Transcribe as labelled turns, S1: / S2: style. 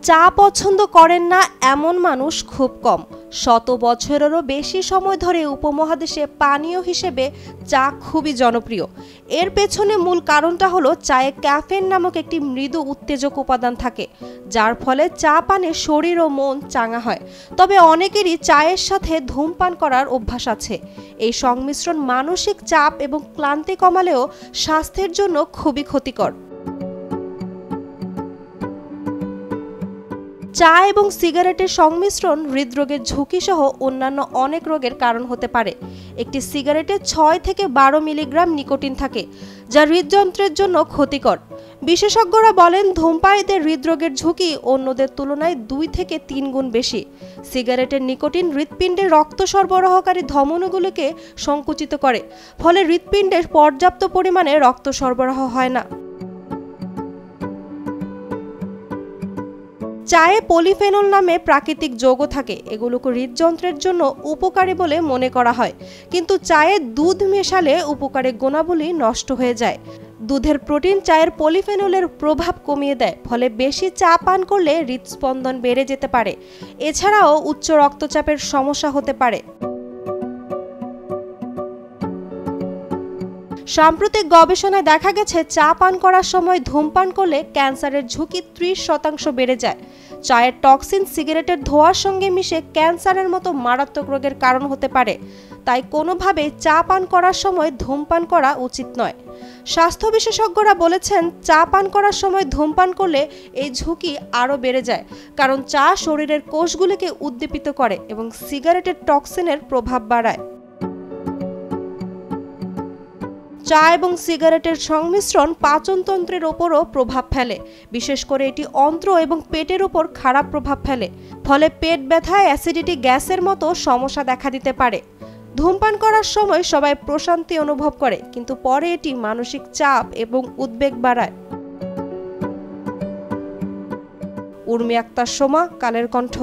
S1: চা পছন্দ করেন না এমন মানুষ খুব কম। শত বছরেরও বেশি সময় ধরে উপমহাদেশে পানীয় হিসেবে চা খুবই জনপ্রিয়। এর পেছনে মূল কারণটা হলো চায়ে ক্যাফেন নামক একটি মৃদু উত্তেজক উপাদান থাকে, যার ফলে চা পানে শরীর ও মন চাঙ্গা হয়। তবে অনেকেরই চায়ের সাথে ধূমপান করার অভ্যাস আছে। এই সংমিশ্রণ মানসিক চাপ এবং ক্লান্তি কমালেও স্বাস্থ্যের জন্য খুবই ক্ষতিকর। চা এবং সিগারেটের সংমিশ্রণ হৃদরোগের ঝুঁকি সহ অন্যান্য অনেক রোগের কারণ হতে পারে। একটি সিগারেটে 6 থেকে 12 মিলিগ্রাম নিকোটিন থাকে, যা হৃদযন্ত্রের জন্য ক্ষতিকর। বিশেষজ্ঞরা বলেন ধূমপায়ীদের হৃদরোগের ঝুঁকি অন্যদের তুলনায় 2 থেকে 3 গুণ বেশি। সিগারেটের নিকোটিন হৃৎপিণ্ডে রক্ত সরবরাহকারী ধমনীগুলোকে সংকুচিত করে, ফলে হৃৎপিণ্ডে পর্যাপ্ত পরিমাণে রক্ত সরবরাহ হয় না। চায়ে পলিফেনল নামে প্রাকৃতিক যৌগ থাকে, এগুলোকে হৃদযন্ত্রের জন্য উপকারী বলে মনে করা হয়। কিন্তু চায়ে দুধ মেশালে উপকারী গুণাবলী নষ্ট হয়ে যায়। দুধের প্রোটিন চায়ের পলিফেনলের প্রভাব কমিয়ে দেয়, ফলে বেশি চা পান করলে হৃদস্পন্দন বেড়ে যেতে পারে। এছাড়াও উচ্চ রক্তচাপের সমস্যা হতে পারে। সাম্প্রতিক গবেষণায় দেখা গেছে চা পান করার সময় ধূমপান করলে ক্যান্সারের ঝুঁকি 30% বেড়ে যায়। চায়ের টক্সিন সিগারেটের ধোঁয়ার সঙ্গে মিশে ক্যান্সারের মতো মারাত্মক রোগের কারণ হতে পারে। তাই কোনোভাবে চা পান করার সময় ধূমপান করা উচিত নয়। স্বাস্থ্য বিশেষজ্ঞরা বলেছেন চা পান করার সময় ধূমপান করলে এই ঝুঁকি আরও বেড়ে যায়, কারণ চা শরীরের কোষগুলিকে উদ্দীপিত করে এবং সিগারেটের টক্সিনের প্রভাব বাড়ায়। চা এবং সিগারেটের সংমিশ্রণ পাচনতন্ত্রের ওপরও প্রভাব ফেলে। বিশেষ করে এটি অন্ত্র এবং পেটের উপর খারাপ প্রভাব ফেলে, ফলে পেট ব্যথা, অ্যাসিডিটি, গ্যাসের মতো সমস্যা দেখা দিতে পারে। ধূমপান করার সময় সবাই প্রশান্তি অনুভব করে, কিন্তু পরে এটি মানসিক চাপ এবং উদ্বেগ বাড়ায়। উর্মি আক্তার সোমা, কালের কণ্ঠ।